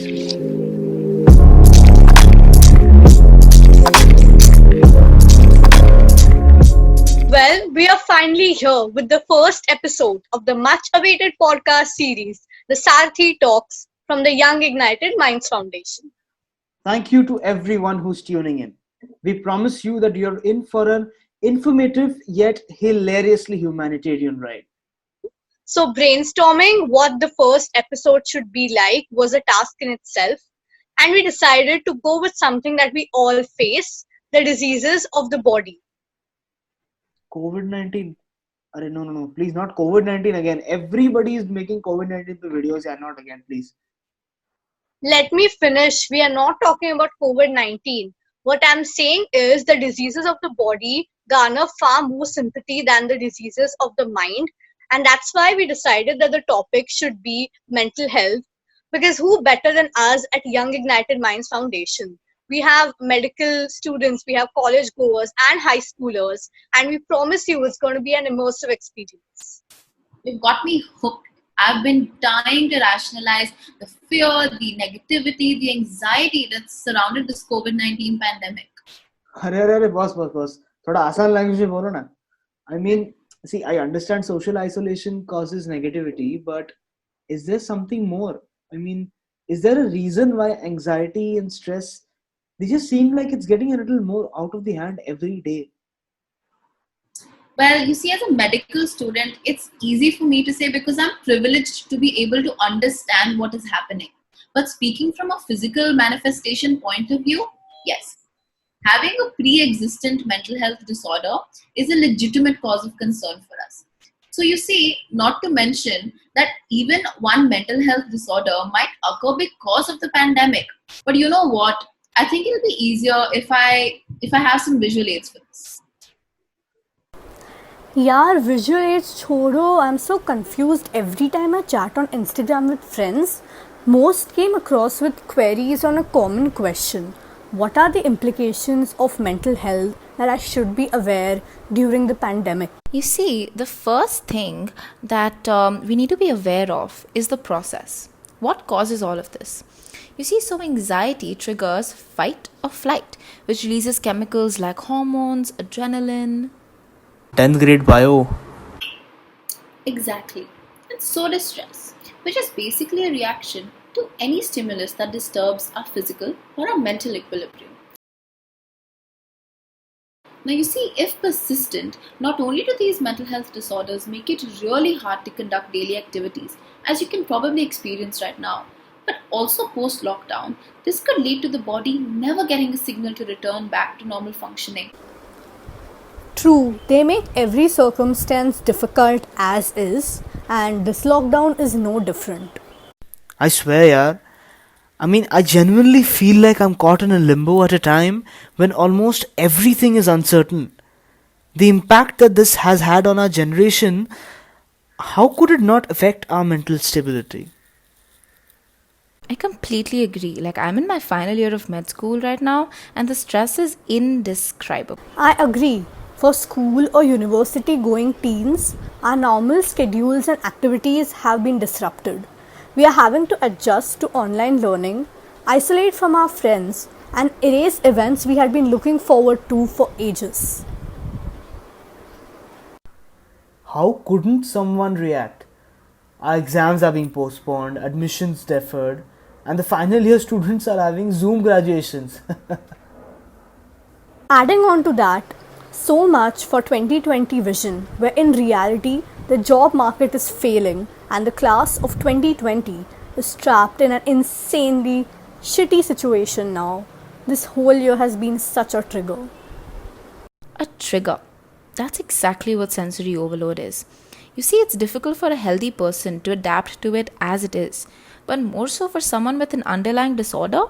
Well, we are finally here with the first episode of the much awaited podcast series, the Saarthi Talks from the Young Ignited Minds Foundation. Thank you to everyone who's tuning in. We promise you that you're in for an informative yet hilariously humanitarian ride. So, brainstorming what the first episode should be like was a task in itself, and we decided to go with something that we all face, the diseases of the body. COVID 19. No. Please, not COVID 19 again. Everybody is making COVID 19 videos. Yeah, not again, please. Let me finish. We are not talking about COVID 19. What I'm saying is the diseases of the body garner far more sympathy than the diseases of the mind. And that's why we decided that the topic should be mental health. Because who better than us at Young Ignited Minds Foundation? We have medical students, we have college goers and high schoolers. And we promise you it's going to be an immersive experience. You've got me hooked. I've been trying to rationalize the fear, the negativity, the anxiety that's surrounded this COVID-19 pandemic. अरे boss. थोड़ा आसान language में बोलो ना. I mean, see, I understand social isolation causes negativity, but is there something more? I mean, is there a reason why anxiety and stress, they just seem like it's getting a little more out of the hand every day? Well, you see, as a medical student, it's easy for me to say because I'm privileged to be able to understand what is happening. But speaking from a physical manifestation point of view, yes, having a pre-existent mental health disorder is a legitimate cause of concern for us. So you see, not to mention that even one mental health disorder might occur because of the pandemic. But you know what? I think it'll be easier if I have some visual aids for this. यार visual aids छोड़ो. I'm so confused every time I chat on Instagram with friends. Most came across with queries on a common question. What are the implications of mental health that I should be aware during the pandemic? You see, the first thing that we need to be aware of is the process. What causes all of this? You see, so anxiety triggers fight or flight, which releases chemicals like hormones, adrenaline. 10th grade bio. Exactly. And so does stress, which is basically a reaction to any stimulus that disturbs our physical or our mental equilibrium. Now you see, if persistent, not only do these mental health disorders make it really hard to conduct daily activities, as you can probably experience right now, but also post-lockdown, this could lead to the body never getting a signal to return back to normal functioning. True, they make every circumstance difficult as is, and this lockdown is no different. I swear, yaar. I mean, I genuinely feel like I'm caught in a limbo at a time when almost everything is uncertain. The impact that this has had on our generation, how could it not affect our mental stability? I completely agree. Like, I'm in my final year of med school right now, and the stress is indescribable. I agree. For school or university going teens, our normal schedules and activities have been disrupted. We are having to adjust to online learning, isolate from our friends, and erase events we had been looking forward to for ages. How couldn't someone react? Our exams are being postponed, admissions deferred, and the final year students are having Zoom graduations. Adding on to that, so much for 2020 vision, where in reality, the job market is failing and the class of 2020 is trapped in an insanely shitty situation now. This whole year has been such a trigger. A trigger. That's exactly what sensory overload is. You see, it's difficult for a healthy person to adapt to it as it is, but more so for someone with an underlying disorder.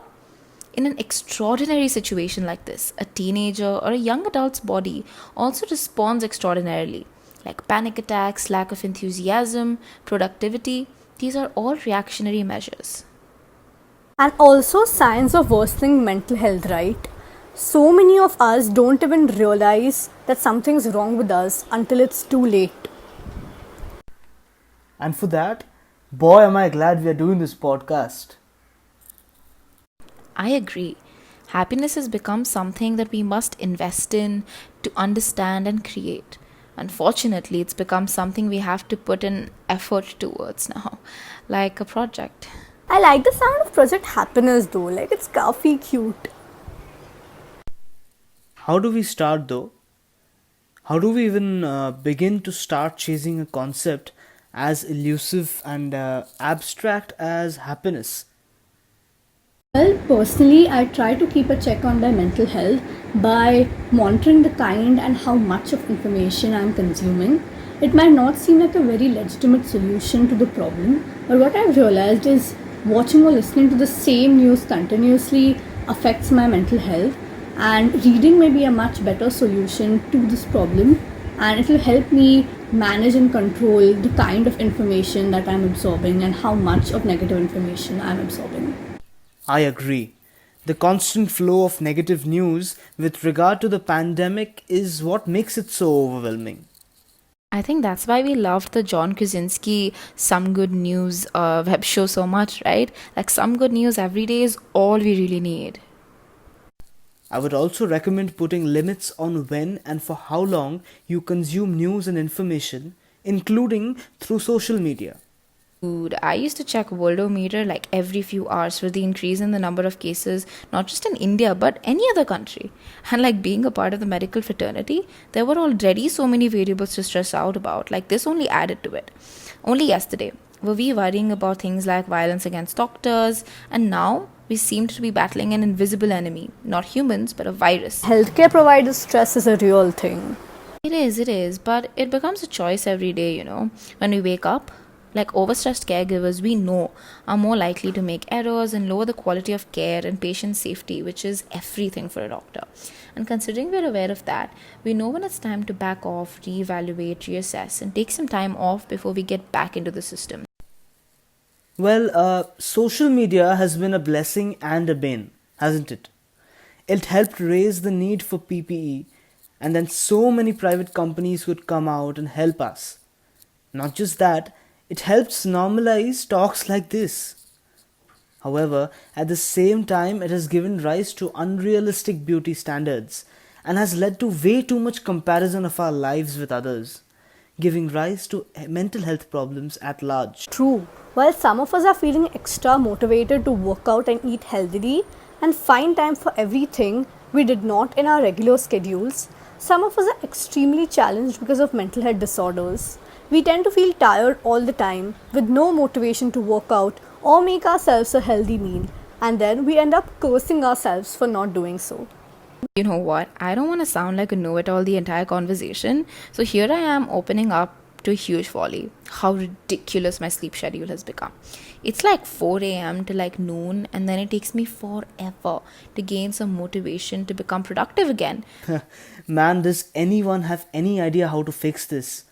In an extraordinary situation like this, a teenager or a young adult's body also responds extraordinarily, like panic attacks, lack of enthusiasm, productivity. These are all reactionary measures. And also signs of worsening mental health, right? So many of us don't even realize that something's wrong with us until it's too late. And for that, boy, am I glad we are doing this podcast. I agree. Happiness has become something that we must invest in to understand and create. Unfortunately, it's become something we have to put in effort towards now, like a project. I like the sound of Project Happiness though, like it's coffee cute. How do we start though? How do we even begin to start chasing a concept as elusive and abstract as happiness? Well, personally, I try to keep a check on my mental health by monitoring the kind and how much of information I'm consuming. It might not seem like a very legitimate solution to the problem, but what I've realized is watching or listening to the same news continuously affects my mental health, and reading may be a much better solution to this problem, and it will help me manage and control the kind of information that I'm absorbing and how much of negative information I'm absorbing. I agree. The constant flow of negative news with regard to the pandemic is what makes it so overwhelming. I think that's why we loved the John Krasinski Some Good News web show so much, right? Like, some good news every day is all we really need. I would also recommend putting limits on when and for how long you consume news and information, including through social media. Dude, I used to check Worldometer like every few hours for the increase in the number of cases, not just in India, but any other country. And like being a part of the medical fraternity, there were already so many variables to stress out about. Like this only added to it. Only yesterday were we worrying about things like violence against doctors, and now we seem to be battling an invisible enemy, not humans, but a virus. Healthcare provider stress is a real thing. It is, but it becomes a choice every day, when we wake up. Like overstressed caregivers, we know are more likely to make errors and lower the quality of care and patient safety, which is everything for a doctor. And considering we're aware of that, we know when it's time to back off, reevaluate, reassess, and take some time off before we get back into the system. Well, social media has been a blessing and a bane, hasn't it? It helped raise the need for PPE, and then so many private companies could come out and help us. Not just that, it helps normalize talks like this. However, at the same time, it has given rise to unrealistic beauty standards and has led to way too much comparison of our lives with others, giving rise to mental health problems at large. True. While some of us are feeling extra motivated to work out and eat healthily and find time for everything we did not in our regular schedules, some of us are extremely challenged because of mental health disorders. We tend to feel tired all the time with no motivation to work out or make ourselves a healthy meal, and then we end up cursing ourselves for not doing so. You know what? I don't want to sound like a know it all the entire conversation. So here I am opening up to a huge folly. How ridiculous my sleep schedule has become. It's like 4 a.m. to like noon, and then it takes me forever to gain some motivation to become productive again. Man, does anyone have any idea how to fix this?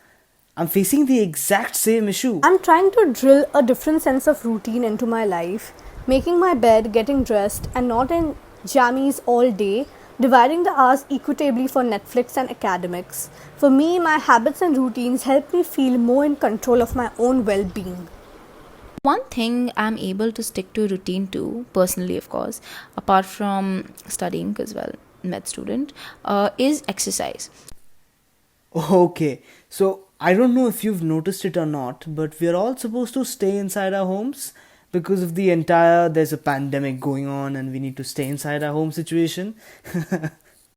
I'm facing the exact same issue. I'm trying to drill a different sense of routine into my life, making my bed, getting dressed, and not in jammies all day, dividing the hours equitably for Netflix and academics. For me, my habits and routines help me feel more in control of my own well being. One thing I'm able to stick to a routine to, personally, of course, apart from studying as well, med student, is exercise. Okay, so I don't know if you've noticed it or not, but we're all supposed to stay inside our homes because of the entire there's a pandemic going on and we need to stay inside our home situation. Of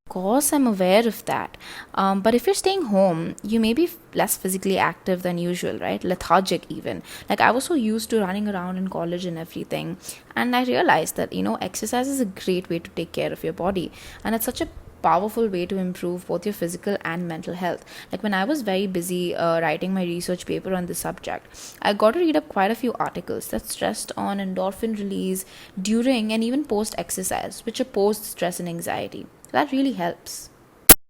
course, I'm aware of that. But if you're staying home, you may be less physically active than usual, right? Lethargic, even. Like, I was so used to running around in college and everything. And I realized that, exercise is a great way to take care of your body. And it's such a powerful way to improve both your physical and mental health. Like when I was very busy writing my research paper on this subject, I got to read up quite a few articles that stressed on endorphin release during and even post exercise, which opposed stress and anxiety. That really helps.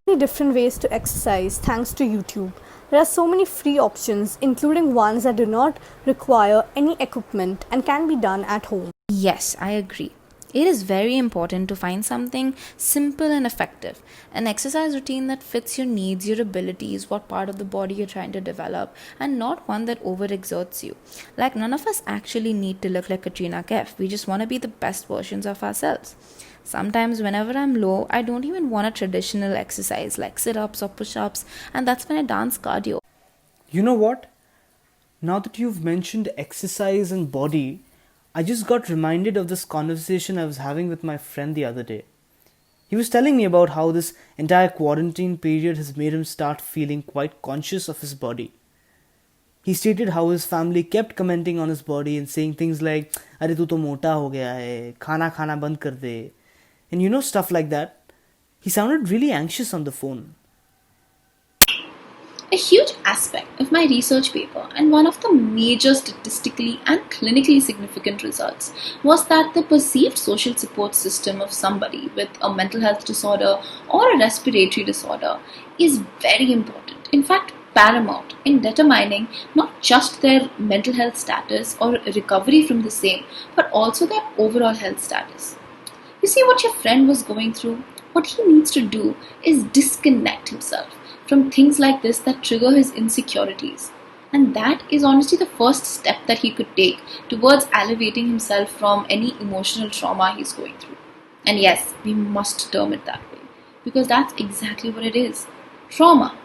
Many different ways to exercise thanks to YouTube. There are so many free options, including ones that do not require any equipment and can be done at home. Yes, I agree. It is very important to find something simple and effective, an exercise routine that fits your needs, your abilities, what part of the body you're trying to develop, and not one that overexerts you. Like, none of us actually need to look like Katrina Kaif. We just want to be the best versions of ourselves. Sometimes, whenever I'm low, I don't even want a traditional exercise like sit ups or push ups, and that's when I dance cardio. You know what? Now that you've mentioned exercise and body, I just got reminded of this conversation I was having with my friend the other day. He was telling me about how this entire quarantine period has made him start feeling quite conscious of his body. He stated how his family kept commenting on his body and saying things like, "अरे तू तो मोटा हो गया है, खाना खाना बंद कर दे," and stuff like that. He sounded really anxious on the phone. A huge aspect of my research paper, and one of the major statistically and clinically significant results, was that the perceived social support system of somebody with a mental health disorder or a respiratory disorder is very important. In fact, paramount in determining not just their mental health status or recovery from the same, but also their overall health status. You see, what your friend was going through, what he needs to do is disconnect himself from things like this that trigger his insecurities. And that is honestly the first step that he could take towards elevating himself from any emotional trauma he's going through. And yes, we must term it that way because that's exactly what it is, trauma.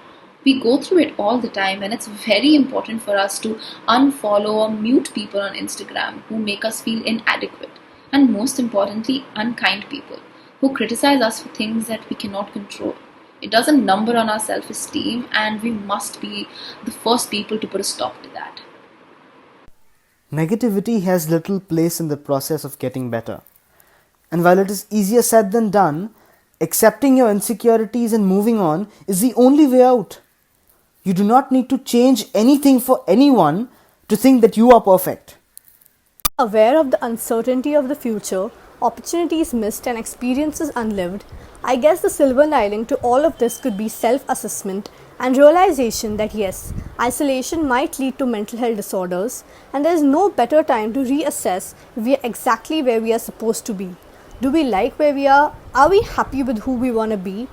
We go through it all the time, and it's very important for us to unfollow or mute people on Instagram who make us feel inadequate, and most importantly, unkind people who criticize us for things that we cannot control. It does a number on our self esteem, and we must be the first people to put a stop to that. Negativity has little place in the process of getting better. And while it is easier said than done, accepting your insecurities and moving on is the only way out. You do not need to change anything for anyone to think that you are perfect. Aware of the uncertainty of the future, opportunities missed, and experiences unlived, I guess the silver lining to all of this could be self assessment and realization that yes, isolation might lead to mental health disorders, and there is no better time to reassess if we are exactly where we are supposed to be. Do we like where we are? Are we happy with who we want to be?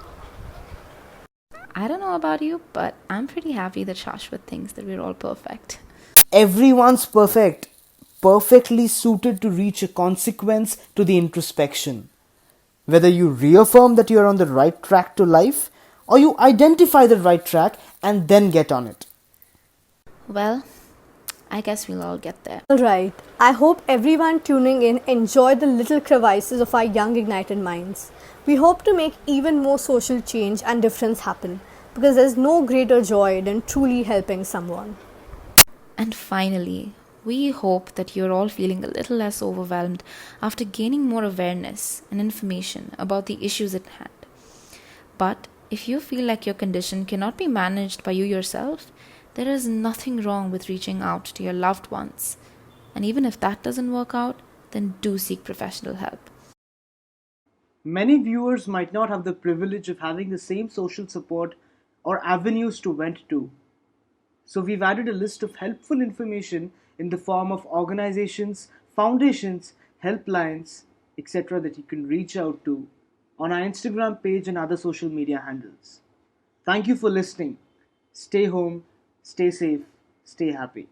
I don't know about you, but I'm pretty happy that Shashwat thinks that we're all perfect. Everyone's perfect, perfectly suited to reach a consequence to the introspection. Whether you reaffirm that you are on the right track to life, or you identify the right track and then get on it. Well, I guess we'll all get there. Alright, I hope everyone tuning in enjoyed the little crevices of our young ignited minds. We hope to make even more social change and difference happen because there's no greater joy than truly helping someone. And finally, we hope that you're all feeling a little less overwhelmed after gaining more awareness and information about the issues at hand. But if you feel like your condition cannot be managed by you yourself, there is nothing wrong with reaching out to your loved ones. And even if that doesn't work out, then do seek professional help. Many viewers might not have the privilege of having the same social support or avenues to vent to. So we've added a list of helpful information in the form of organizations, foundations, helplines, etc. that you can reach out to on our Instagram page and other social media handles. Thank you for listening. Stay home, stay safe, stay happy.